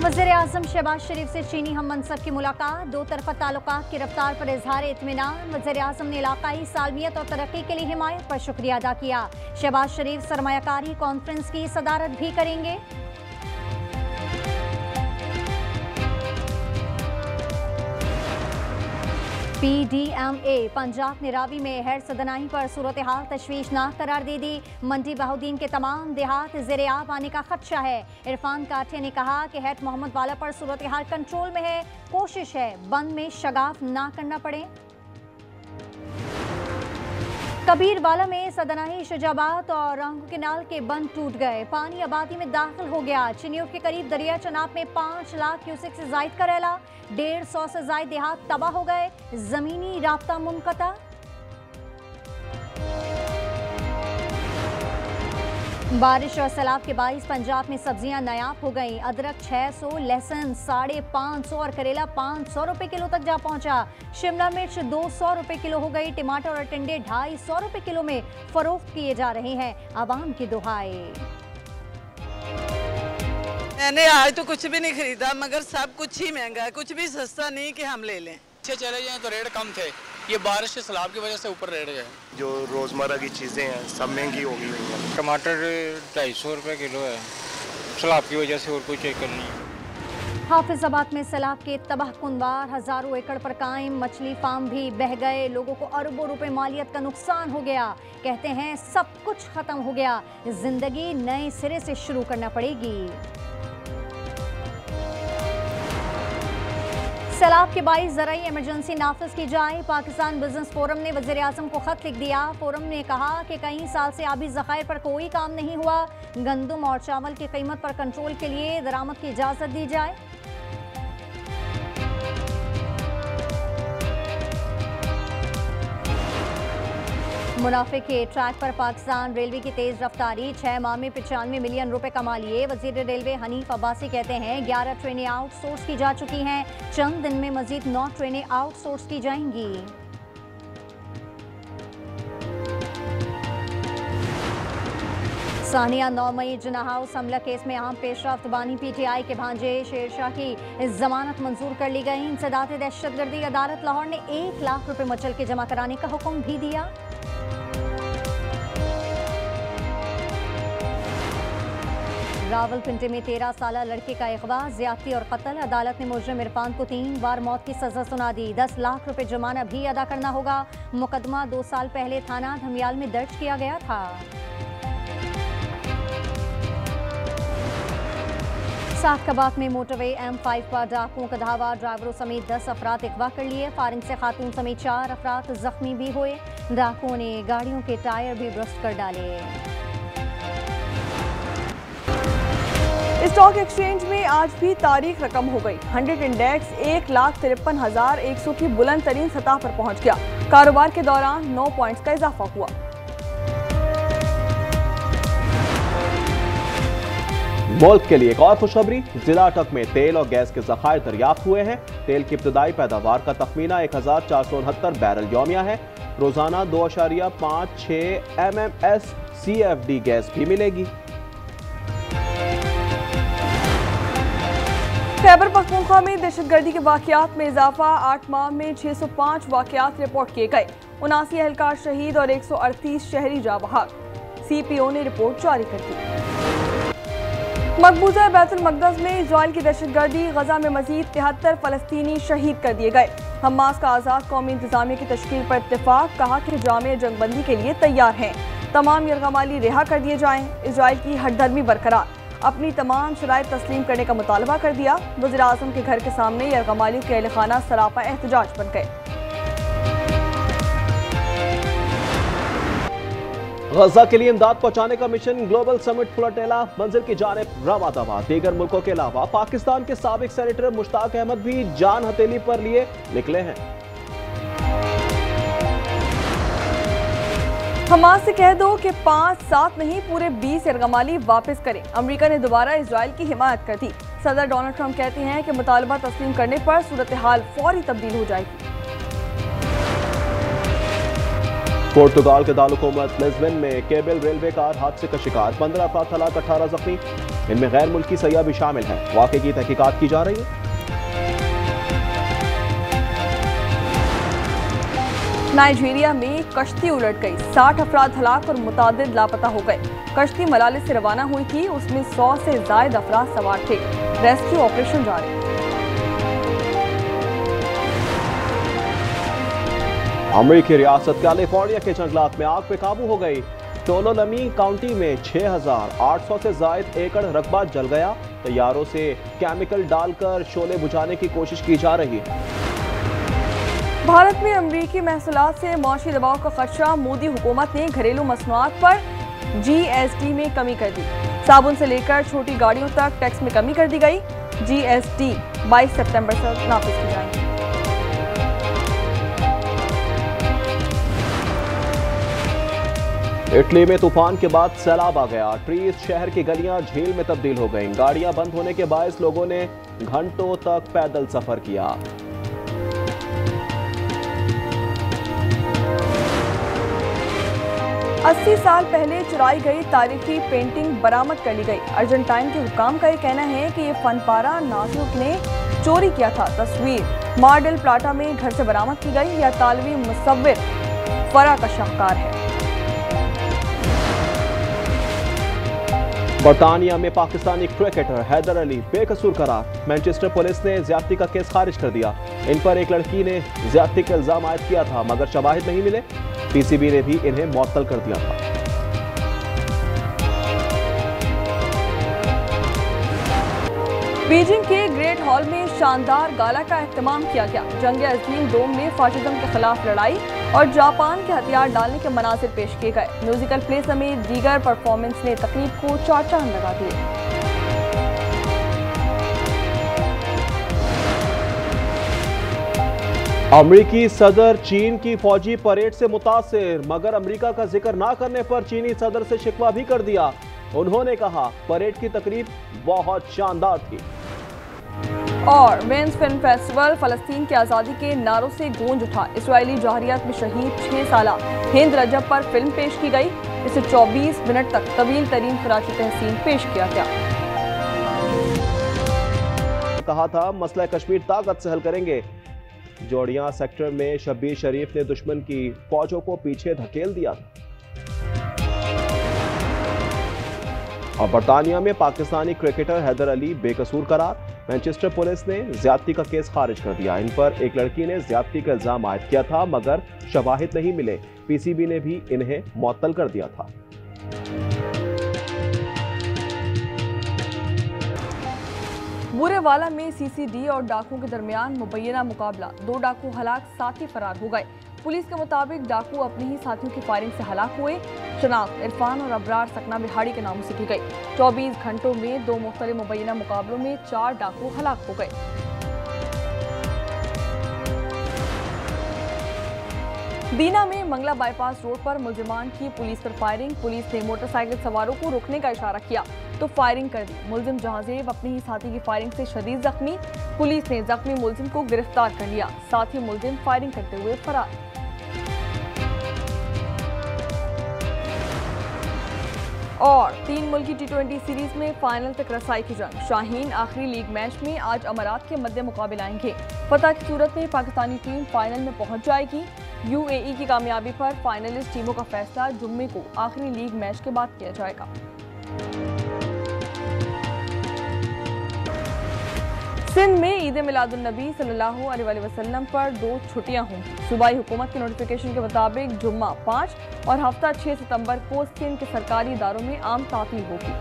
वज़ीर-ए-आज़म शहबाज शरीफ से चीनी हम मनसब की मुलाकात, दो तरफा ताल्लुकात की रफ्तार पर इजहार इत्मीनान। वज़ीर-ए-आज़म ने इलाकाई सालमियत और तरक्की के लिए हिमायत पर शुक्रिया अदा किया। शहबाज शरीफ सरमायाकारी कॉन्फ्रेंस की सदारत भी करेंगे। PDMA पंजाब ने रावी में हेड सदनाई पर सूरत हाल तशवीशनाक करार दे दी। मंडी बहाउद्दीन के तमाम देहात ज़ेरे आब आने का खदशा है। इरफान काठिया ने कहा कि हेड मोहम्मद वाला पर सूरत हाल कंट्रोल में है, कोशिश है बंद में शगाफ ना करना पड़े। कबीरवाला में सदनाई शुजाबाद और रंगू केनाल के बंद टूट गए, पानी आबादी में दाखिल हो गया। चिन्यूर के करीब दरिया चनाब में 5 लाख क्यूसेक से जायद का रैला, 150 से जायद देहात तबाह हो गए, जमीनी राब्ता मुनक़ता। बारिश और सैलाब के बाइस पंजाब में सब्जियां नायाब हो गईं। अदरक 600, लहसुन 550 और करेला 500 रुपए किलो तक जा पहुंचा। शिमला मिर्च 200 रुपए किलो हो गई। टमाटर और टिंडे 250 रुपए किलो में फरोख्त किए जा रहे हैं। आवाम की दुहाई। मैंने आज तो कुछ भी नहीं खरीदा, मगर सब कुछ ही महंगा है, कुछ भी सस्ता नहीं कि हम ले लें। अच्छे चले जाएं तो रेट कम थे, ये बारिश के सैलाब की वजह से ऊपर रेट गए। जो रोज़मर्रा की चीज़ें हैं सब महंगी हो गई हुई हैं। टमाटर 250 रुपये किलो है, सैलाब की वजह से और कोई चेक नहीं है। हाफिजाबाद में सैलाब के तबाहकुनवार हजारों एकड़ पर कायम मछली फार्म भी बह गए। लोगों को अरबों रुपए मालियत का नुकसान हो गया। कहते हैं सब कुछ खत्म हो गया, जिंदगी नए सिरे से शुरू करना पड़ेगी। सैलाब के बाइस ज़राई इमरजेंसी नाफिज की जाए। पाकिस्तान बिजनेस फोरम ने वज़ीर-ए-आज़म को खत लिख दिया। फोरम ने कहा कि कई साल से आबी ज़खायर पर कोई काम नहीं हुआ। गंदम और चावल की कीमत पर कंट्रोल के लिए दरामद की इजाज़त दी जाए। मुनाफे के ट्रैक पर पाकिस्तान रेलवे की तेज रफ्तारी, 6 माह में 95 मिलियन रुपए कमा लिए। वजीर रेलवे हनीफ अब्बासी कहते हैं 11 ट्रेनें आउटसोर्स की जा चुकी हैं, चंद दिन में मजीद 9 ट्रेनें आउटसोर्स की जाएंगी। सानिया 9 मई जिना हाउस हमला केस में अहम पेशरफ्त, बानी PTI के भांजे शेरशाह की जमानत मंजूर कर ली गई। इंसदाद दहशतगर्दी अदालत लाहौर ने 1 लाख रुपए मचल के जमा कराने का हुक्म भी दिया। रावलपिंडी में 13 साल लड़के का अगवा, ज्यादती और कत्ल। अदालत ने मुजरिम इरफान को 3 बार मौत की सजा सुना दी। 10 लाख रुपए जुर्माना भी अदा करना होगा। मुकदमा 2 साल पहले थाना धमियाल में दर्ज किया गया था। सादकाबाद में मोटरवे M5 पर डाकुओं का धावा, ड्राइवरों समेत 10 अफराद अगवा कर लिए। फारिंग से खातून समेत 4 अफराद जख्मी भी हुए। डाकुओं ने गाड़ियों के टायर भी ब्रस्ट कर डाले। स्टॉक एक्सचेंज में आज भी तारीख रकम हो गई। 100 इंडेक्स 1,53,100 की बुलंद तरीन सतह पर पहुंच गया। कारोबार के दौरान 9 पॉइंट्स का इजाफा हुआ। मुल्क के लिए एक और खुशखबरी, जिला अटक में तेल और गैस के जखायर दरियाफ्त हुए हैं। तेल की इब्तदाई पैदावार का तखमीना 1469 बैरल यौमिया है। रोजाना 2.56 MMS CFD गैस भी मिलेगी। खैबर पख्तूनख्वा में दहशतगर्दी के वाकयात में इजाफा, 8 माह में 605 वाकयात रिपोर्ट किए गए। 79 एहलकार शहीद और 138 शहरी जाँ बहक। CPO ने रिपोर्ट जारी कर दी। मकबूजा बैतुल मक़दस में इजराइल की दहशतगर्दी, गजा में मजीद 73 फलस्तीनी शहीद कर दिए गए। हमास का आज़ाद कौमी इंतजामिया की तश्कील पर इत्तेफाक, कहा कि जामे जंगबंदी के लिए तैयार हैं। तमाम यरगमाली रिहा कर दिए जाएं। इजराइल की हठधर्मी बरकरार, अपनी तमाम शराइत तस्लीम करने का मुतालबा कर दिया। वज़ीर-ए-आज़म के घर के सामने यरगमालियों के अहलखाना सरापा एहतजाज बन गए। गजा के लिए इमदाद पहुंचाने का मिशन ग्लोबल समिट फ्लोटेला मंजिल की जानिब रवा दवा। दीगर मुल्कों के अलावा पाकिस्तान के साबिक सेनेटर मुश्ताक अहमद भी जान हथेली पर लिए निकले हैं। हमास से कह दो कि 5, 7 नहीं पूरे 20 यरगमाली वापस करें। अमेरिका ने दोबारा इजराइल की हिमायत कर दी। सदर डोनाल्ड ट्रंप कहते हैं कि मुतालबा तस्लीम करने पर सूरत हाल फौरी तब्दील हो जाएगी। पुर्तगाल के दारुल-हुकूमत लिस्बन में केबल रेलवे कार हादसे का शिकार, 15 अफराद हलाक, 18 जख्मी, इनमें गैर मुल्की सयाह भी शामिल हैं। वाक़े की तहकीकात की जा रही है। नाइजीरिया में कश्ती उलट गई, 60 अफराद हलाक और मुतादिद लापता हो गए। कश्ती मलाले से रवाना हुई थी, उसमें 100 से ज्यादा अफराद सवार थे। रेस्क्यू ऑपरेशन जारी। अमेरिकी रियासत कैलिफोर्निया के जंगलात में आग पे काबू हो गई। टोलोलमी काउंटी में 6,800 से ज्यादा एकड़ रकबा जल गया। तैयारों से केमिकल डालकर शोले बुझाने की कोशिश की जा रही है। भारत में अमरीकी महसूलात से मौशी दबाव का खदशा, मोदी हुकूमत ने घरेलू मसनूआत पर GST में कमी कर दी। साबुन से लेकर छोटी गाड़ियों तक टैक्स में कमी कर दी गई। GST 22 सितंबर से नाफिज की जाएंगी। इटली में तूफान के बाद सैलाब आ गया। ट्रीज शहर की गलियां झील में तब्दील हो गईं। गाड़ियां बंद होने के बायस लोगों ने घंटों तक पैदल सफर किया। अस्सी साल पहले चुराई गई तारीखी पेंटिंग बरामद कर ली गई। अर्जेंटाइन के हुक्काम का ये कहना है कि ये फनपारा नाजुक ने चोरी किया था। तस्वीर मार डेल प्लाटा में घर से बरामद की गई। यह तालवी मुसव्विर फरा का शाहकार है। बरतानिया में पाकिस्तानी क्रिकेटर हैदर अली बेकसूर करार। मैनचेस्टर पुलिस ने ज्यादती का केस खारिज कर दिया। इन पर एक लड़की ने ज्यादती का इल्जाम आयद किया था, मगर शवाहिद नहीं मिले। PCB ने भी इन्हें मुअत्तल कर दिया था। बीजिंग के ग्रेट हॉल में शानदार गाला का एहतमाम किया गया। जंग अज़ीम दोम में फाशिज्म के खिलाफ लड़ाई और जापान के हथियार डालने के मनासिर पेश किए गए। म्यूजिकल प्ले समेत दीगर परफॉर्मेंस ने तकरीब को 4 चांद लगा दिए। अमरीकी सदर चीन की फौजी परेड से मुतासिर, मगर अमेरिका का जिक्र ना करने पर चीनी सदर से शिकवा भी कर दिया। उन्होंने कहा परेड की तकरीब बहुत शानदार थी। और वेन्स फिल्म फेस्टिवल फलस्तीन की आज़ादी के नारों से गूंज उठा। इसराइली जौहरियत में शहीद 6 साला हिंद रजब पर फिल्म पेश की गई। इसे 24 मिनट तक तवील तरीन खराज तहसीन पेश किया गया। कहा था मसला कश्मीर ताकत से हल करेंगे। जोड़ियां सेक्टर में शब्बीर शरीफ ने दुश्मन की फौजों को पीछे धकेल दिया। और बरतानिया में पाकिस्तानी क्रिकेटर हैदर अली बेकसूर करार। मैनचेस्टर पुलिस ने ज्यादती का केस खारिज कर दिया। इन पर एक लड़की ने ज्यादती का इल्जाम आयद किया था, मगर शवाहिद नहीं मिले। PCB ने भी इन्हें मुअत्तल कर दिया था। बुरेवाला में CCD और डाकुओं के दरमियान मुबैना मुकाबला। 2 डाकू हलाक, 7 ही फरार हो गए। पुलिस के मुताबिक डाकू अपने ही साथियों की फायरिंग से हलाक हुए। शनाख्त इरफान और अबरार सकना बिहाड़ी के नामों से की गई। 24 घंटों में 2 मुख्तलिफ मुबैना मुकाबलों में 4 डाकू हलाक हो गए। दीना में मंगला बाईपास रोड पर मुलजिमान की पुलिस पर फायरिंग। पुलिस ने मोटरसाइकिल सवारों को रोकने का इशारा किया तो फायरिंग कर दी। मुलजिम जहांजेब अपने ही साथी की फायरिंग से शदीद जख्मी। पुलिस ने जख्मी मुलजिम को गिरफ्तार कर लिया। साथ ही मुलजिम फायरिंग करते हुए फरार। और 3 मुल्की T20 सीरीज में फाइनल तक रसाई की जंग। शाहीन आखिरी लीग मैच में आज अमारात के मध्य मुकाबले आएंगे। फतह की सूरत में पाकिस्तानी टीम फाइनल में पहुंच जाएगी। UAE की कामयाबी पर फाइनलिस्ट टीमों का फैसला जुम्मे को आखिरी लीग मैच के बाद किया जाएगा। सिंध में ईद मिलादुन्नबी सल्लल्लाहु अलैहि वसल्लम पर 2 छुट्टियां होंगी। सूबाई हुकूमत के नोटिफिकेशन के मुताबिक जुम्मा 5 और हफ्ता 6 सितंबर को सिंध के सरकारी इदारों में आम तातील होगी।